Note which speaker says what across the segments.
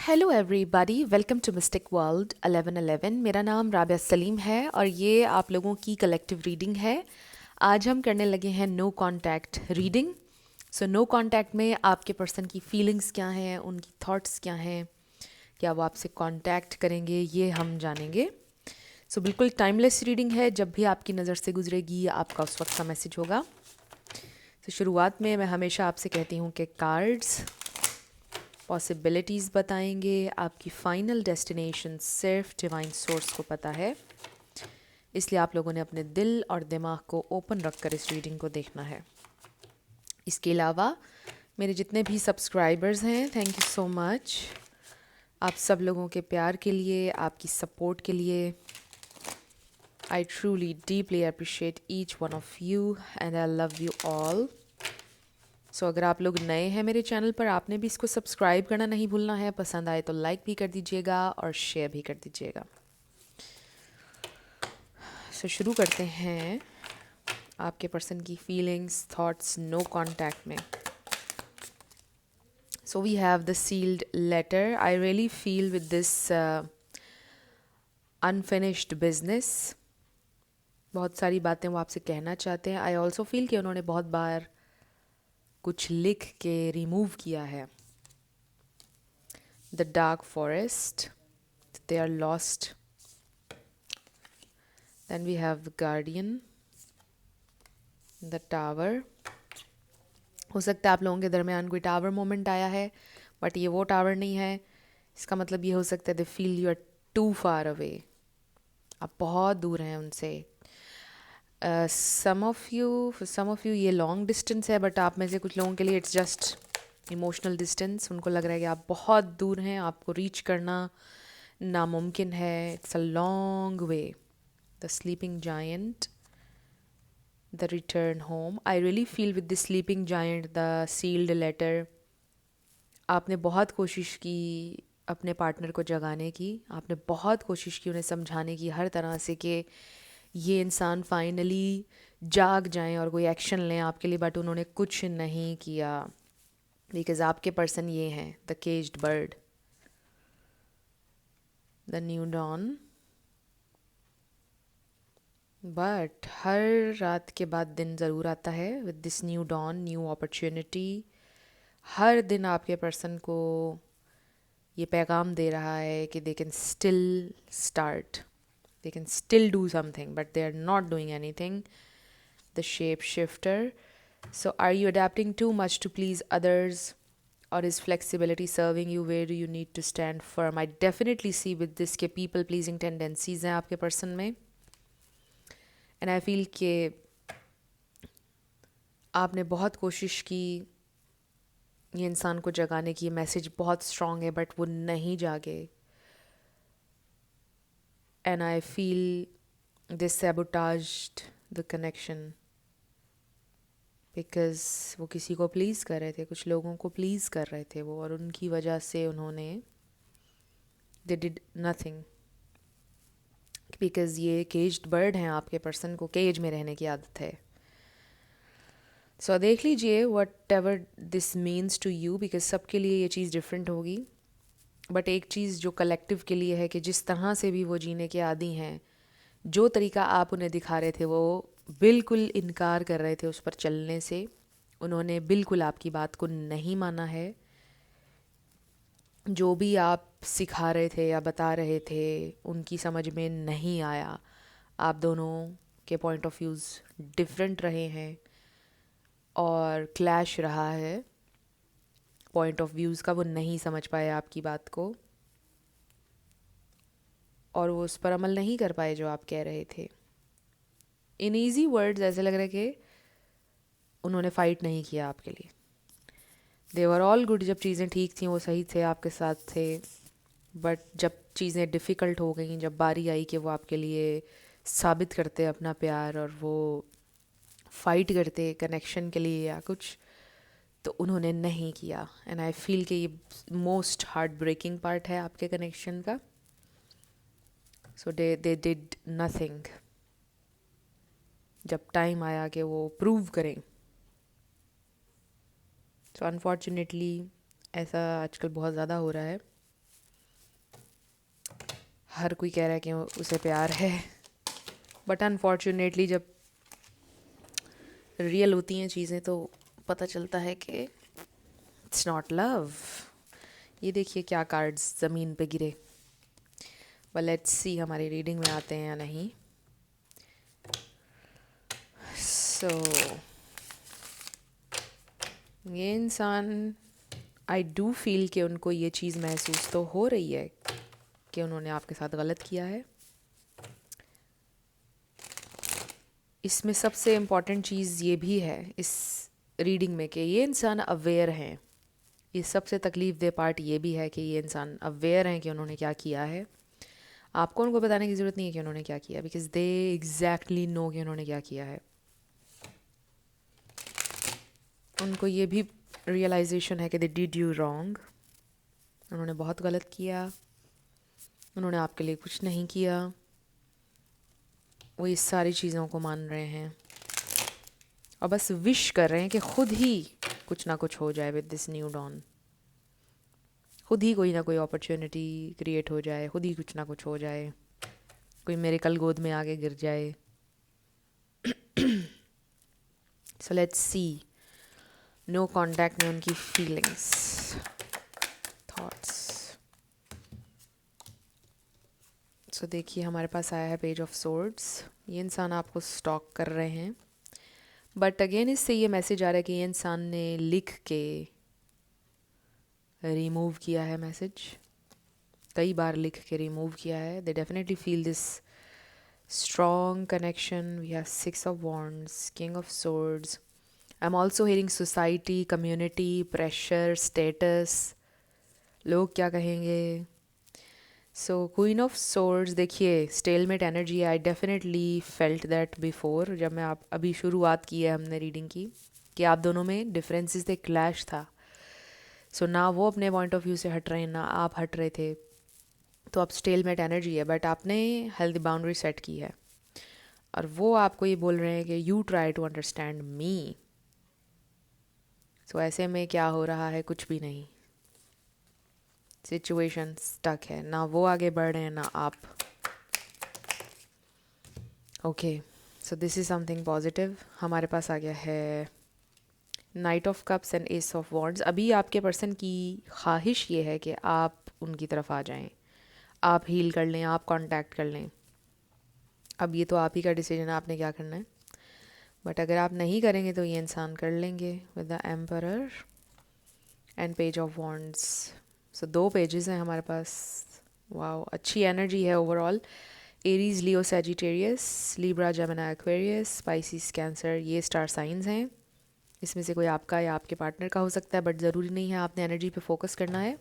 Speaker 1: Hello everybody, welcome to Mystic World 1111। मेरा नाम राबिया सलीम है और ये आप लोगों की कलेक्टिव रीडिंग है। आज हम करने लगे हैं no contact reading. So no contact में आपके पर्सन की फीलिंग्स क्या हैं, उनकी थॉट्स क्या हैं, क्या वो आपसे कांटेक्ट करेंगे, ये हम जानेंगे। सो बिल्कुल टाइमलेस रीडिंग है, जब भी आपकी नज़र से गुजरेगी आपका उस वक्त का मैसेज होगा। तो शुरुआत में मैं हमेशा आपसे कहती हूँ कि कार्ड्स पॉसिबिलिटीज़ बताएंगे, आपकी फ़ाइनल डेस्टिनेशन सिर्फ डिवाइन सोर्स को पता है। इसलिए आप लोगों ने अपने दिल और दिमाग को ओपन रखकर इस रीडिंग को देखना है। इसके अलावा मेरे जितने भी सब्सक्राइबर्स हैं, थैंक यू सो मच। आप सब लोगों के प्यार के लिए, आपकी सपोर्ट के लिए I truly deeply appreciate each one of you and I love you all. So अगर आप लोग नए हैं मेरे चैनल पर, आपने भी इसको सब्सक्राइब करना नहीं भूलना है। पसंद आए तो लाइक भी कर दीजिएगा और शेयर भी कर दीजिएगा। सो शुरू करते हैं आपके पर्सन की फीलिंग्स, थॉट्स नो कांटेक्ट में। So we have the sealed letter. I really feel with this unfinished business. बहुत सारी बातें वो आपसे कहना चाहते हैं। आई ऑल्सो फील कि उन्होंने बहुत बार कुछ लिख के रिमूव किया है। The dark forest, they are lost. Then we have the guardian, the tower. हो सकता है आप लोगों के दरमियान कोई टावर मोमेंट आया है, बट ये वो टावर नहीं है। इसका मतलब ये हो सकता है they feel you are too far away, आप बहुत दूर हैं उनसे। सम ऑफ यू ये लॉन्ग डिस्टेंस है, बट आप में से कुछ लोगों के लिए इट्स जस्ट इमोशनल डिस्टेंस। उनको लग रहा है कि आप बहुत दूर हैं, आपको रीच करना नामुमकिन है। It's a long way. The sleeping giant, the return home. I really feel with the sleeping giant, the sealed letter, आपने बहुत कोशिश की अपने पार्टनर को जगाने की, आपने बहुत कोशिश की उन्हें समझाने की हर तरह से कि ये इंसान फाइनली जाग जाएं और कोई एक्शन लें आपके लिए, बट उन्होंने कुछ नहीं किया। बिकॉज आपके पर्सन ये हैं, the caged bird, the new dawn. But हर रात के बाद दिन ज़रूर आता है with this new dawn, new opportunity. हर दिन आपके पर्सन को ये पैगाम दे रहा है कि they can still start, they can still do something, but they are not doing anything. The shape shifter. So are you adapting too much to please others, और is flexibility serving you? Where do you need to stand firm? I definitely see with this के people pleasing tendencies हैं आपके person में। And I feel कि आपने बहुत कोशिश की ये इंसान को जगाने की, मैसेज बहुत स्ट्रॉन्ग है बट वो नहीं जागे। And I feel this sabotaged the connection, because वो किसी को प्लीज़ कर रहे थे, कुछ लोगों को प्लीज़ कर रहे थे वो, और उनकी वजह से उन्होंने दे डिड नथिंग। बिकॉज ये केज्ड बर्ड हैं, आपके पर्सन को केज में रहने की आदत है। सो देख लीजिए whatever this means to you, because सबके लिए ये चीज़ डिफरेंट होगी। बट एक चीज़ जो कलेक्टिव के लिए है कि जिस तरह से भी वो जीने के आदी हैं, जो तरीका आप उन्हें दिखा रहे थे वो बिल्कुल इनकार कर रहे थे उस पर चलने से। उन्होंने बिल्कुल आपकी बात को नहीं माना है। जो भी आप सिखा रहे थे या बता रहे थे उनकी समझ में नहीं आया। आप दोनों के पॉइंट ऑफ व्यूज़ डिफरेंट रहे हैं और क्लैश रहा है पॉइंट ऑफ व्यूज़ का। वो नहीं समझ पाए आपकी बात को और वो उस पर अमल नहीं कर पाए जो आप कह रहे थे। इन ईजी वर्ड्स ऐसे लग रहा है कि उन्होंने फ़ाइट नहीं किया आपके लिए। दे वर ऑल गुड, जब चीज़ें ठीक थी वो सही थे, आपके साथ थे। बट जब चीज़ें डिफ़िकल्ट हो गई, जब बारी आई कि वो आपके लिए साबित करते अपना प्यार और वो फ़ाइट करते कनेक्शन के लिए या कुछ, तो उन्होंने नहीं किया। एंड आई फील कि ये मोस्ट हार्ट ब्रेकिंग पार्ट है आपके कनेक्शन का। सो दे डिड नथिंग। जब टाइम आया कि वो प्रूव करें, सो अनफॉर्चुनेटली ऐसा आजकल बहुत ज़्यादा हो रहा है। हर कोई कह रहा है कि उसे प्यार है, बट अनफॉर्चुनेटली जब रियल होती हैं चीज़ें तो पता चलता है कि इट्स नॉट लव। ये देखिए क्या कार्ड्स ज़मीन पे गिरे। वेल लेट्स सी हमारी रीडिंग में आते हैं या नहीं। सो ये इंसान, आई डू फील कि उनको ये चीज़ महसूस तो हो रही है कि उन्होंने आपके साथ गलत किया है। इसमें सबसे इम्पॉर्टेंट चीज़ ये भी है इस रीडिंग में कि ये इंसान अवेयर हैं। ये सबसे तकलीफ़ दे पार्ट ये भी है कि ये इंसान अवेयर हैं कि उन्होंने क्या किया है। आपको उनको बताने की ज़रूरत नहीं है कि उन्होंने क्या किया, बिकॉज दे एग्जैक्टली नो कि उन्होंने क्या किया है। उनको ये भी रियलाइजेशन है कि दे डिड यू रॉन्ग, उन्होंने बहुत गलत किया, उन्होंने आपके लिए कुछ नहीं किया। वो इस सारी चीज़ों को मान रहे हैं और बस विश कर रहे हैं कि खुद ही कुछ ना कुछ हो जाए विद दिस न्यू डॉन। खुद ही कोई ना कोई अपॉर्चुनिटी क्रिएट हो जाए, खुद ही कुछ ना कुछ हो जाए, कोई मिरेकल गोद में आगे गिर जाए। So let's see. No contact में उनकी फीलिंग्स, थॉट्स। सो देखिए हमारे पास आया है पेज ऑफ सोर्ड्स। ये इंसान आपको स्टॉक कर रहे हैं, बट अगेन इससे ये मैसेज आ रहा है कि ये इंसान ने लिख के रिमूव किया है मैसेज, कई बार लिख के रिमूव किया है। They definitely feel this strong connection. We have Six of Wands, King of Swords. I'm also hearing society, community, pressure, status. लोग क्या कहेंगे। सो क्वीन ऑफ सोर्ड्स, देखिए stalemate energy. I definitely felt that before, जब मैं आप अभी शुरुआत की है हमने रीडिंग की, कि आप दोनों में डिफरेंसेस थे, क्लैश था। सो ना वो अपने पॉइंट ऑफ व्यू से हट रहे हैं ना आप हट रहे थे, तो अब स्टेलमेट एनर्जी है, बट आपने हेल्दी बाउंड्री सेट की है और वो आपको ये बोल रहे हैं कि you try to understand me. So ऐसे में क्या हो रहा है, कुछ भी नहीं। सिचुएशन स्टक है, ना वो आगे बढ़ रहे हैं ना आप। Okay, so this is something positive. हमारे पास आ गया है night of cups and S of wands. अभी आपके पर्सन की ख्वाहिश ये है कि आप उनकी तरफ आ जाएं, आप हील कर लें, आप कांटेक्ट कर लें। अब ये तो आप ही का डिसीजन है, आपने क्या करना है। बट अगर आप नहीं करेंगे तो ये इंसान कर लेंगे with the emperor and page of wands. So 2 pages हैं हमारे पास। वाओ, अच्छी एनर्जी है overall. Aries, Leo, Sagittarius, Libra, Gemini, Aquarius, Pisces, Cancer, ये स्टार साइंस हैं। इसमें से कोई आपका या आपके पार्टनर का हो सकता है, बट ज़रूरी नहीं है। आपने एनर्जी पे फोकस करना है,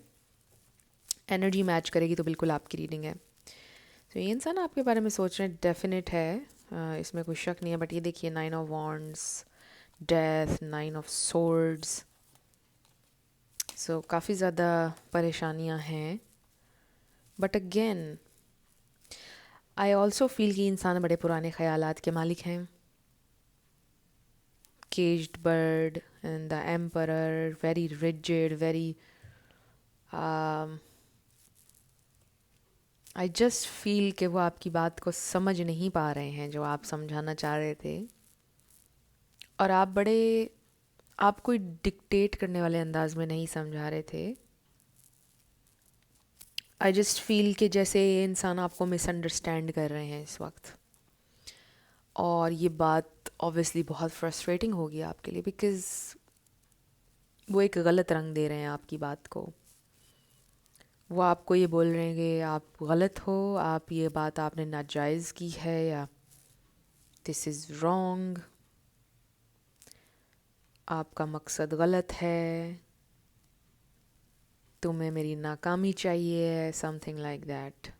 Speaker 1: एनर्जी मैच करेगी तो बिल्कुल आपकी रीडिंग है। तो ये इंसान आपके बारे में सोच रहे हैं, डेफिनेट है, इसमें कोई शक नहीं है। बट ये देखिए, 9 of wands, death, 9 of swords. So काफ़ी ज़्यादा परेशानियां हैं। But again I also feel कि इंसान बड़े पुराने ख्यालात के मालिक हैं। Caged bird and the emperor, very rigid, very I just feel कि वो आपकी बात को समझ नहीं पा रहे हैं जो आप समझाना चाह रहे थे, और आप कोई डिक्टेट करने वाले अंदाज में नहीं समझा रहे थे। आई जस्ट फील कि जैसे ये इंसान आपको मिसअंडरस्टैंड कर रहे हैं इस वक्त, और ये बात ऑब्वियसली बहुत फ्रस्ट्रेटिंग होगी आपके लिए, बिकॉज़ वो एक गलत रंग दे रहे हैं आपकी बात को। वो आपको ये बोल रहे हैं कि आप गलत हो, आप ये बात आपने नाजायज़ की है, या दिस इज़ रॉन्ग, आपका मकसद गलत है, तुम्हें मेरी नाकामी चाहिए, समथिंग लाइक दैट।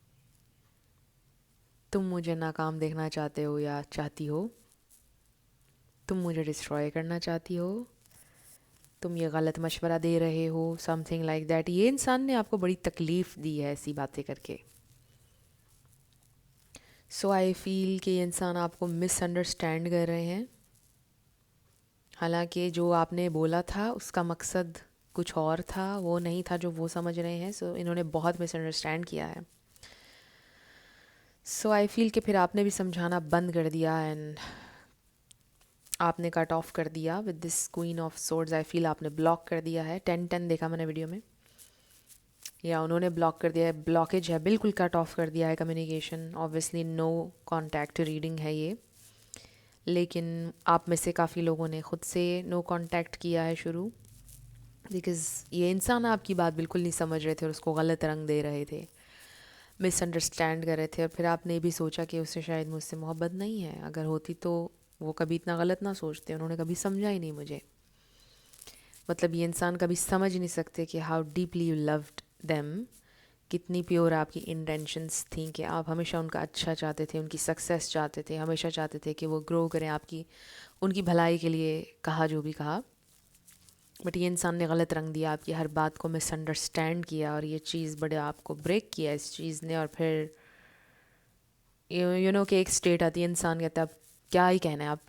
Speaker 1: तुम मुझे नाकाम देखना चाहते हो या चाहती हो, तुम मुझे डिस्ट्रॉय करना चाहती हो, तुम ये गलत मशवरा दे रहे हो, समथिंग लाइक दैट। ये इंसान ने आपको बड़ी तकलीफ़ दी है ऐसी बातें करके। सो आई फील कि ये इंसान आपको मिसअंडरस्टैंड कर रहे हैं। हालांकि जो आपने बोला था उसका मकसद कुछ और था, वो नहीं था जो वो समझ रहे हैं। सो इन्होंने बहुत मिसअंडरस्टैंड किया है। सो आई फील कि फिर आपने भी समझाना बंद कर दिया एंड आपने कट ऑफ कर दिया with this queen of swords. I feel आपने ब्लॉक कर दिया है। 10-10 देखा मैंने वीडियो में, या उन्होंने ब्लॉक कर दिया है, ब्लॉकेज है, बिल्कुल कट ऑफ कर दिया है communication. Obviously no contact reading है ये, लेकिन आप में से काफ़ी लोगों ने खुद से नो कॉन्टैक्ट किया है शुरू, बिकॉज़ ये इंसान आपकी बात बिल्कुल नहीं समझ रहे थे और उसको गलत रंग दे रहे थे, मिसअंडरस्टैंड कर रहे थे। और फिर आपने भी सोचा कि उससे शायद मुझसे मोहब्बत नहीं है, अगर होती तो वो कभी इतना गलत ना सोचते, उन्होंने कभी समझा ही नहीं मुझे। मतलब ये इंसान कभी समझ नहीं सकते कि how deeply you loved them, कितनी प्योर आपकी इंटेंशंस थी, कि आप हमेशा उनका अच्छा चाहते थे, उनकी सक्सेस चाहते थे, हमेशा चाहते थे कि वो ग्रो करें, आपकी उनकी भलाई के लिए कहा जो भी कहा। बट ये इंसान ने गलत रंग दिया, आपकी हर बात को मिसअंडरस्टैंड किया, और ये चीज़ बड़े आपको ब्रेक किया इस चीज़ ने। और फिर यू नो कि एक स्टेट आती है, इंसान कहता है अब क्या ही कहना है, आप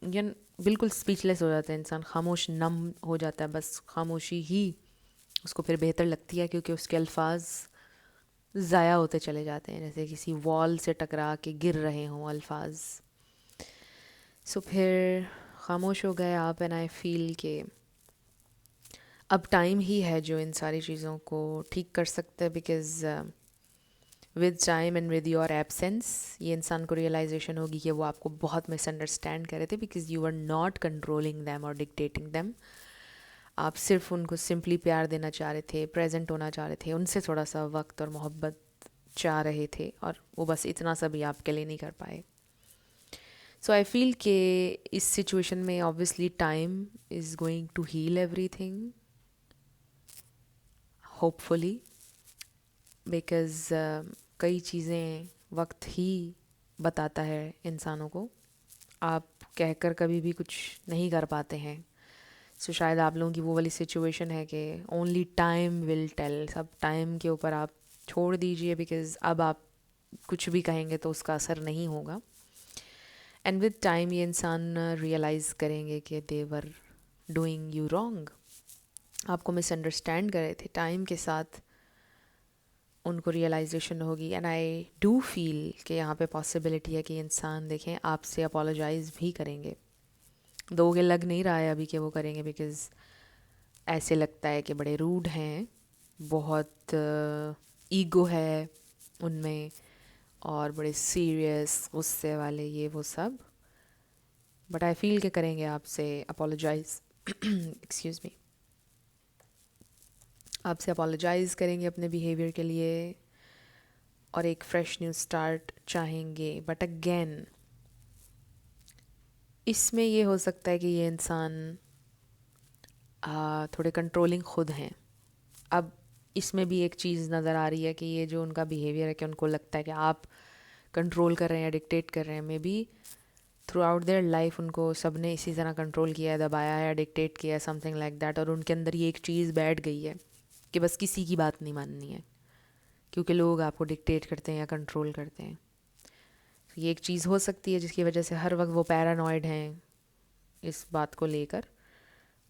Speaker 1: ये बिल्कुल स्पीचलेस हो जाता है इंसान, खामोश नम हो जाता है, बस खामोशी ही उसको फिर बेहतर लगती है, क्योंकि उसके अल्फाज ज़ाया होते चले जाते हैं, जैसे किसी वॉल से टकरा के गिर रहे हों अल्फाज। सो फिर खामोश हो गए आप, एंड आई फील के अब टाइम ही है जो इन सारी चीज़ों को ठीक कर सकता है, because with time and with your absence ये इंसान को रियलाइजेशन होगी कि वो आपको बहुत मिसअंडरस्टैंड कर रहे थे, because you are not controlling them और डिक्टेटिंग दैम। आप सिर्फ उनको सिंपली प्यार देना चाह रहे थे, प्रेजेंट होना चाह रहे थे, उनसे थोड़ा सा वक्त और मोहब्बत चाह रहे थे, और वो बस इतना सा भी आपके लिए नहीं कर पाए। सो आई फील कि इस सिचुएशन में obviously time is going to heal everything, hopefully, because कई चीज़ें वक्त ही बताता है इंसानों को, आप कहकर कभी भी कुछ नहीं कर पाते हैं। सो शायद आप लोगों की वो वाली सिचुएशन है कि ओनली टाइम विल टेल, सब टाइम के ऊपर आप छोड़ दीजिए, बिकॉज़ अब आप कुछ भी कहेंगे तो उसका असर नहीं होगा। एंड विद टाइम ये इंसान रियलाइज़ करेंगे कि दे वर डूइंग यू रॉन्ग, आपको मिसअंडरस्टैंड कर रहे थे। टाइम के साथ उनको रियलाइजेशन होगी, एंड आई डू फील कि यहाँ पे पॉसिबिलिटी है कि इंसान देखें आपसे अपोलोजाइज़ भी करेंगे, दो के लग नहीं रहा है अभी कि वो करेंगे, बिकॉज़ ऐसे लगता है कि बड़े रूड हैं, बहुत ईगो है उनमें, और बड़े सीरियस गुस्से वाले, ये वो सब। बट आई फील कि करेंगे आपसे अपोलोजाइज़ एक्सक्यूज़ मी, आपसे अपोलोजाइज़ करेंगे अपने बिहेवियर के लिए, और एक फ्रेश न्यू स्टार्ट चाहेंगे। बट अगेन इसमें ये हो सकता है कि ये इंसान थोड़े कंट्रोलिंग खुद हैं। अब इसमें भी एक चीज़ नज़र आ रही है कि ये जो उनका बिहेवियर है, कि उनको लगता है कि आप कंट्रोल कर रहे हैं या डिक्टेट कर रहे हैं। May be through out their life उनको सब ने इसी तरह कंट्रोल किया है, दबाया है, डिक्टेट किया है, समथिंग लाइक दैट, और उनके अंदर ये एक चीज़ बैठ गई है कि बस किसी की बात नहीं माननी है, क्योंकि लोग आपको डिक्टेट करते हैं या कंट्रोल करते हैं। तो ये एक चीज़ हो सकती है जिसकी वजह से हर वक्त वो पैरानॉइड हैं इस बात को लेकर,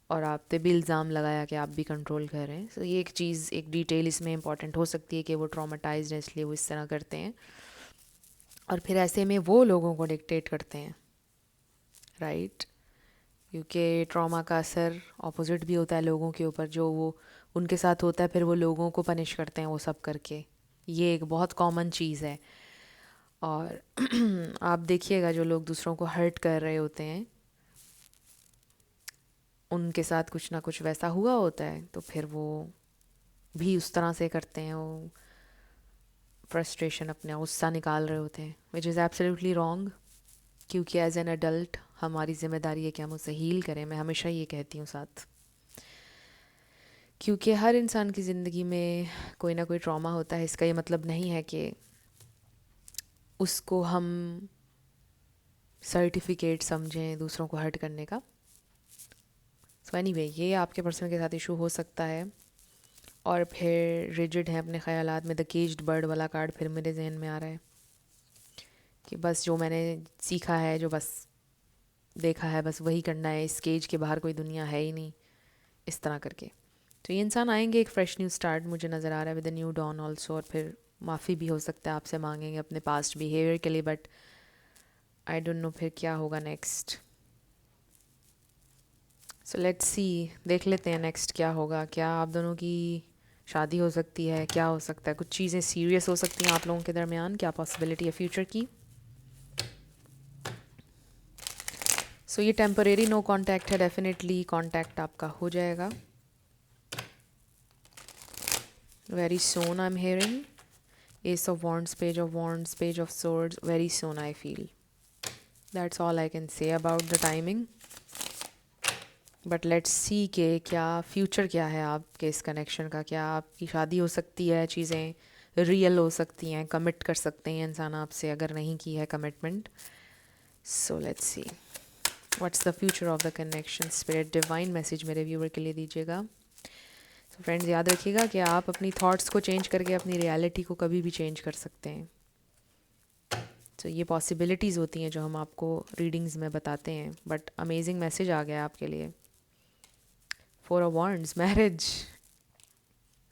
Speaker 1: और आप पे भी इल्ज़ाम लगाया कि आप भी कंट्रोल कर रहे हैं। सो ये एक चीज़, एक डिटेल इसमें इंपॉर्टेंट हो सकती है कि वो ट्रॉमेटाइज्ड हैं इसलिए वो इस तरह करते हैं, और फिर ऐसे में वो लोगों को डिक्टेट करते हैं, राइट? क्योंकि ट्रॉमा का असर ऑपोजिट भी होता है लोगों के ऊपर, जो वो उनके साथ होता है फिर वो लोगों को पनिश करते हैं वो सब करके। ये एक बहुत कॉमन चीज़ है। और आप देखिएगा जो लोग दूसरों को हर्ट कर रहे होते हैं उनके साथ कुछ ना कुछ वैसा हुआ होता है, तो फिर वो भी उस तरह से करते हैं, वो फ्रस्ट्रेशन, अपना गुस्सा निकाल रहे होते हैं, विच इज़ एब्सोल्युटली रॉन्ग। क्योंकि एज एन अडल्ट हमारी जिम्मेदारी है कि हम उसे हील करें, मैं हमेशा ये कहती हूँ साथ, क्योंकि हर इंसान की ज़िंदगी में कोई ना कोई ट्रॉमा होता है। इसका ये मतलब नहीं है कि उसको हम सर्टिफिकेट समझें दूसरों को हर्ट करने का। सो एनीवे ये आपके पर्सन के साथ इशू हो सकता है। और फिर रिजिड है अपने ख़यालात में, द केज्ड बर्ड वाला कार्ड फिर मेरे जहन में आ रहा है कि बस जो मैंने सीखा है, जो बस देखा है, बस वही करना है, इस केज के बाहर कोई दुनिया है ही नहीं, इस तरह करके। तो ये इंसान आएंगे एक फ्रेश न्यू स्टार्ट, मुझे नज़र आ रहा है, विद न्यू डॉन ऑल्सो, और फिर माफ़ी भी हो सकता है आपसे मांगेंगे अपने पास्ट बिहेवियर के लिए, बट आई डोंट नो फिर क्या होगा नेक्स्ट। सो लेट्स सी, देख लेते हैं नेक्स्ट क्या होगा। क्या आप दोनों की शादी हो सकती है, क्या हो सकता है, कुछ चीज़ें सीरियस हो सकती हैं आप लोगों के दरमियान, क्या पॉसिबिलिटी है फ्यूचर की। सो ये टेम्परेरी नो कांटेक्ट है, डेफिनेटली कांटेक्ट आपका हो जाएगा very soon. I am hearing S of wands, page of wands, page of swords, very soon I feel. That's all I can say about the timing, but let's see के क्या future क्या है आपके इस connection का। क्या आपकी शादी हो सकती है, चीज़ें रियल हो सकती हैं, कमिट कर सकते हैं इंसान आपसे अगर नहीं की है commitment. So let's see what's the future of the connection. Spirit divine message मेरे व्यूवर के लिए दीजिएगा। तो फ्रेंड्स याद रखिएगा कि आप अपनी थॉट्स को चेंज करके अपनी रियलिटी को कभी भी चेंज कर सकते हैं। तो ये पॉसिबिलिटीज़ होती हैं जो हम आपको रीडिंग्स में बताते हैं, बट अमेजिंग मैसेज आ गया आपके लिए। Four of wands, marriage,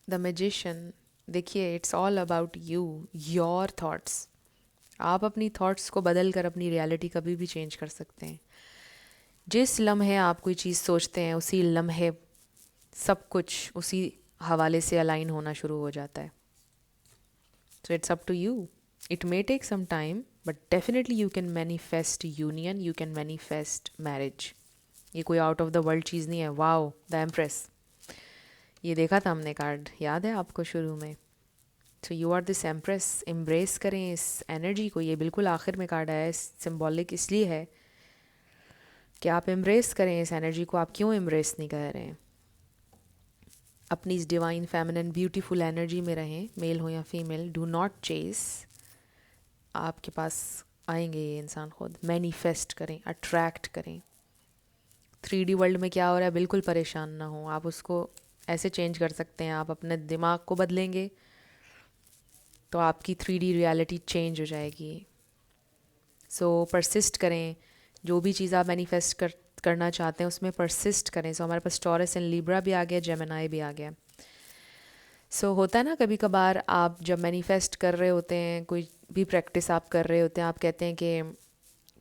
Speaker 1: the magician. देखिए it's all about you, your thoughts. आप अपनी थॉट्स को बदल कर अपनी रियलिटी कभी भी चेंज कर सकते हैं। जिस लम्हे आप कोई चीज़ सोचते हैं उसी लम्हे सब कुछ उसी हवाले से अलाइन होना शुरू हो जाता है। So it's up to you. It may take some time but definitely you can manifest union, you can manifest marriage. ये कोई आउट ऑफ द वर्ल्ड चीज़ नहीं है। वाओ, द एम्प्रेस, ये देखा था हमने कार्ड, याद है आपको शुरू में। तो you are this empress, embrace करें इस एनर्जी को। ये बिल्कुल आखिर में कार्ड आया है, सिंबॉलिक इसलिए है कि आप एम्ब्रेस करें इस एनर्जी को। आप क्यों एम्ब्रेस नहीं कर रहे हैं? अपनी इस डिवाइन फेमिनिन ब्यूटीफुल एनर्जी में रहें, मेल हो या फीमेल। डू नॉट चेस, आपके पास आएंगे ये इंसान खुद। मैनिफेस्ट करें, अट्रैक्ट करें। 3D वर्ल्ड में क्या हो रहा है बिल्कुल परेशान ना हो, आप उसको ऐसे चेंज कर सकते हैं। आप अपने दिमाग को बदलेंगे तो आपकी 3D रियलिटी चेंज हो जाएगी। सो परसिस्ट करें, जो भी चीज़ आप मैनिफेस्ट करना चाहते हैं उसमें परसिस्ट करें। सो हमारे पास टॉरस एंड लिब्रा भी आ गया, जेमिनाई भी आ गया। सो होता है ना कभी कभार आप जब मैनिफेस्ट कर रहे होते हैं, कोई भी प्रैक्टिस आप कर रहे होते हैं, आप कहते हैं कि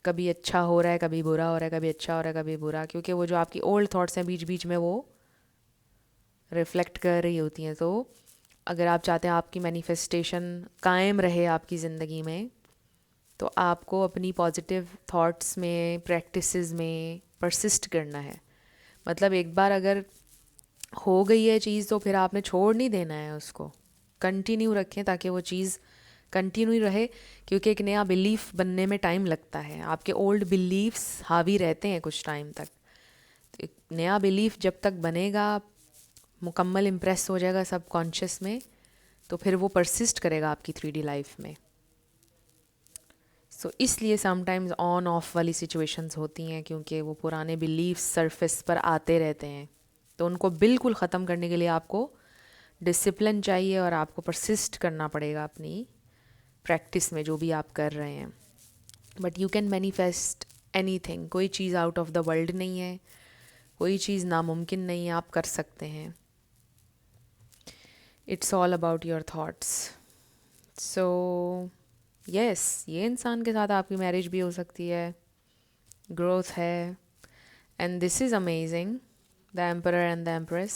Speaker 1: कभी अच्छा हो रहा है, कभी बुरा हो रहा है, कभी अच्छा हो रहा है, कभी बुरा, क्योंकि वो जो आपकी ओल्ड थॉट्स हैं बीच बीच में वो रिफ्लेक्ट कर रही होती हैं। तो अगर आप चाहते हैं आपकी मैनिफेस्टेशन कायम रहे आपकी ज़िंदगी में, तो आपको अपनी पॉजिटिव थॉट्स में, प्रैक्टिसेस में परसिस्ट करना है। मतलब एक बार अगर हो गई है चीज़ तो फिर आपने छोड़ नहीं देना है उसको, कंटिन्यू रखें ताकि वो चीज़ कंटिन्यू रहे। क्योंकि एक नया बिलीफ बनने में टाइम लगता है, आपके ओल्ड बिलीफ्स हावी रहते हैं कुछ टाइम तक। तो एक नया बिलीफ जब तक बनेगा, मुकम्मल इम्प्रेस हो जाएगा सब कॉन्शियस में, तो फिर वो परसिस्ट करेगा आपकी 3D लाइफ में। सो इसलिए समटाइम्स ऑन ऑफ वाली सिचुएशंस होती हैं, क्योंकि वो पुराने बिलीफ सरफेस पर आते रहते हैं। तो उनको बिल्कुल ख़त्म करने के लिए आपको डिसिप्लिन चाहिए और आपको परसिस्ट करना पड़ेगा अपनी प्रैक्टिस में जो भी आप कर रहे हैं। But you can manifest anything. कोई चीज़ आउट ऑफ द वर्ल्ड नहीं है, कोई चीज़ नामुमकिन नहीं है, आप कर सकते हैं। It's all about your thoughts. So yes, ये इंसान के साथ आपकी मैरिज भी हो सकती है, ग्रोथ है, and this is amazing, the emperor and the empress.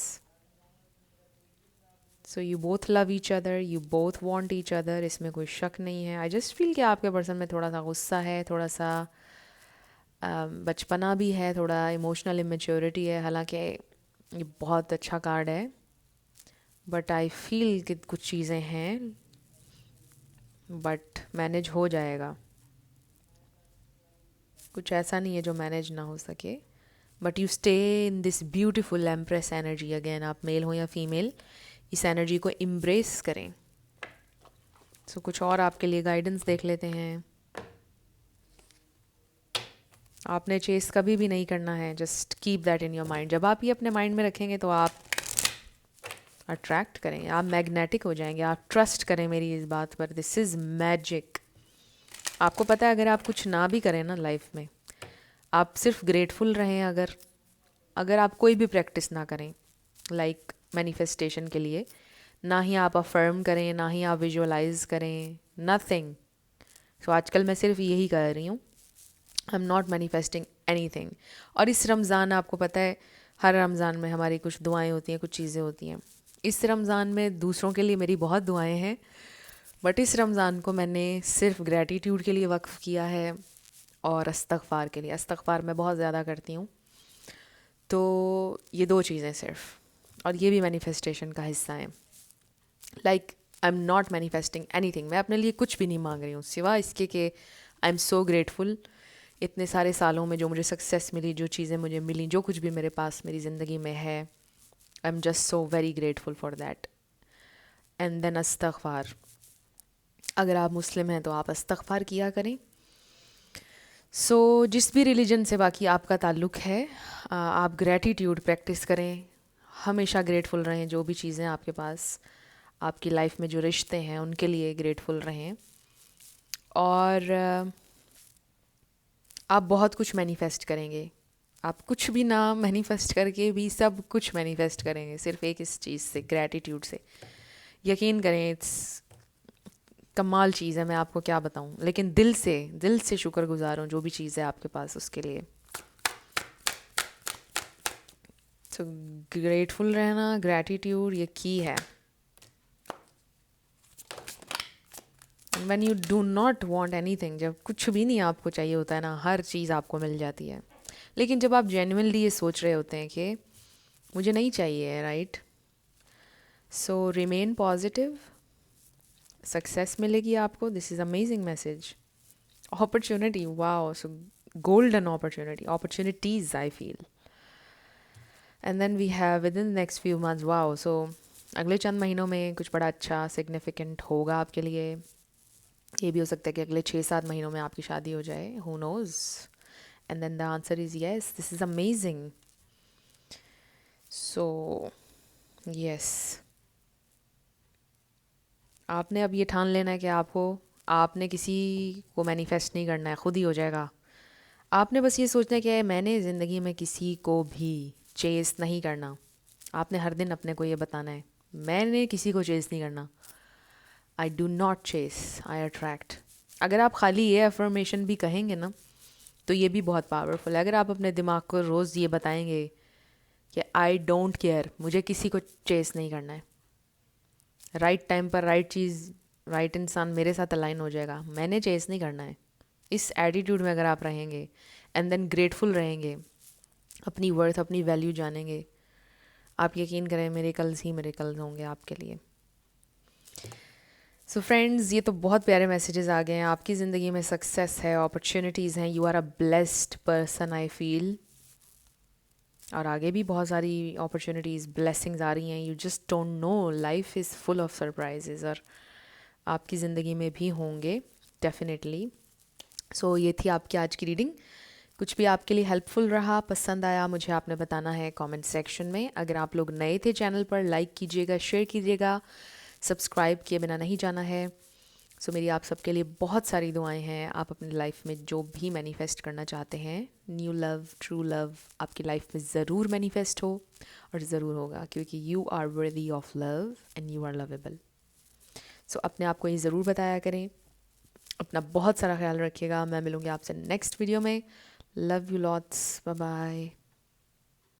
Speaker 1: So you both love each other, you both want each other, इसमें कोई शक नहीं है। आई जस्ट फील कि आपके पर्सन में थोड़ा सा गुस्सा है, थोड़ा सा बचपना भी है, थोड़ा इमोशनल इमेच्योरिटी है। हालांकि ये बहुत अच्छा कार्ड है, बट आई फील कि कुछ चीज़ें हैं, बट मैनेज हो जाएगा। कुछ ऐसा नहीं है जो मैनेज ना हो सके, but you stay in this beautiful empress energy. Again आप मेल हो या फीमेल, इस एनर्जी को एम्ब्रेस करें। सो कुछ और आपके लिए गाइडेंस देख लेते हैं। आपने चेस कभी भी नहीं करना है, just keep that in your mind. जब आप ये अपने माइंड में रखेंगे तो आप अट्रैक्ट करेंगे, आप मैग्नेटिक हो जाएंगे। आप ट्रस्ट करें मेरी इस बात पर, दिस इज़ मैजिक। आपको पता है अगर आप कुछ ना भी करें ना लाइफ में, आप सिर्फ ग्रेटफुल रहें। अगर आप कोई भी प्रैक्टिस ना करें लाइक मैनिफेस्टेशन के लिए, ना ही आप अफर्म करें, ना ही आप विजुअलाइज करें, नथिंग। सो आजकल मैं सिर्फ यही कर रही हूँ, I am not manifesting anything. और इस रमज़ान आपको पता है, हर रमज़ान में हमारी कुछ दुआएं होती हैं, कुछ चीज़ें होती हैं। इस रमज़ान में दूसरों के लिए मेरी बहुत दुआएं हैं, बट इस रमज़ान को मैंने सिर्फ ग्रैटिट्यूड के लिए वक्फ़ किया है और इस्तग़फ़ार के लिए। इस्तग़फ़ार मैं बहुत ज़्यादा करती हूँ, तो ये दो चीज़ें सिर्फ, और ये भी मैनिफेस्टेशन का हिस्सा है। Like I am not manifesting anything, मैं अपने लिए कुछ भी नहीं मांग रही हूँ सिवाय इसके कि आई एम सो ग्रेटफुल। इतने सारे सालों में जो मुझे सक्सेस मिली, जो चीज़ें मुझे मिली, जो कुछ भी मेरे पास मेरी ज़िंदगी में है, I am just so very grateful for that. And then इस्तग़फ़ार, अगर आप मुस्लिम हैं तो आप इस्तग़फ़ार किया करें। सो जिस भी रिलीजन से बाकी आपका ताल्लुक़ है, आप ग्रैटिट्यूड प्रैक्टिस करें, हमेशा ग्रेटफुल रहें। जो भी चीज़ें आपके पास, आपकी लाइफ में जो रिश्ते हैं, उनके लिए ग्रेटफुल रहें। और आप बहुत कुछ मैनिफेस्ट करेंगे। आप कुछ भी ना मैनिफेस्ट करके भी सब कुछ मैनिफेस्ट करेंगे, सिर्फ एक इस चीज़ से, ग्रैटिट्यूड से। यकीन करें, इट्स कमाल चीज़ है, मैं आपको क्या बताऊं। लेकिन दिल से शुक्रगुजार हूँ जो भी चीज़ है आपके पास, उसके लिए। तो ग्रेटफुल रहना, ग्रैटिट्यूड, ये की है। When you do not want anything, जब कुछ भी नहीं आपको चाहिए होता है ना, हर चीज़ आपको मिल जाती है। लेकिन जब आप जेन्युइनली ये सोच रहे होते हैं कि मुझे नहीं चाहिए, right, so remain positive, success मिलेगी आपको। This is amazing message. Opportunity, wow, so golden opportunity, opportunities I feel. And then we have with in next few months, wow, so अगले चंद महीनों में कुछ बड़ा अच्छा सिग्निफिकेंट होगा आपके लिए। ये भी हो सकता है कि अगले 6-7 महीनों में आपकी शादी हो जाए, who knows. And then the answer is yes, this is amazing. So yes, आपने अब ये ठान लेना है कि आपने किसी को मैनिफेस्ट नहीं करना है, खुद ही हो जाएगा। आपने बस ये सोचना है कि मैंने ज़िंदगी में किसी को भी चेस नहीं करना। आपने हर दिन अपने को ये बताना है, मैंने किसी को चेस नहीं करना। I do not chase, I attract. अगर आप खाली ये अफर्मेशन भी कहेंगे ना, तो ये भी बहुत पावरफुल है। अगर आप अपने दिमाग को रोज़ ये बताएंगे कि आई डोंट केयर, मुझे किसी को चेस नहीं करना है, राइट टाइम पर राइट चीज़, राइट इंसान मेरे साथ अलाइन हो जाएगा, मैंने चेस नहीं करना है, इस एटीट्यूड में अगर आप रहेंगे एंड देन ग्रेटफुल रहेंगे, अपनी वर्थ, अपनी वैल्यू जानेंगे, आप यकीन करें मिरेकल्स ही मिरेकल्स होंगे आपके लिए। सो फ्रेंड्स, ये तो बहुत प्यारे मैसेजेस आ गए हैं। आपकी ज़िंदगी में सक्सेस है, अपॉर्चुनिटीज़ हैं, you are a blessed person I feel. और आगे भी बहुत सारी अपॉर्चुनिटीज़, ब्लेसिंग्स आ रही हैं। You just don't know, life is full of surprises, और आपकी ज़िंदगी में भी होंगे डेफिनेटली। सो ये थी आपकी आज की रीडिंग। कुछ भी आपके लिए हेल्पफुल रहा, पसंद आया, मुझे आपने बताना है कमेंट सेक्शन में। अगर आप लोग नए थे चैनल पर, लाइक कीजिएगा, शेयर कीजिएगा, सब्सक्राइब किए बिना नहीं जाना है। सो मेरी आप सबके लिए बहुत सारी दुआएं हैं। आप अपनी लाइफ में जो भी मैनिफेस्ट करना चाहते हैं, न्यू लव, ट्रू लव, आपकी लाइफ में ज़रूर मैनिफेस्ट हो, और ज़रूर होगा, क्योंकि you are worthy of love and you are lovable. So अपने आप को ये ज़रूर बताया करें। अपना बहुत सारा ख्याल रखिएगा। मैं मिलूँगी आपसे नेक्स्ट वीडियो में। Love you lots, bye bye.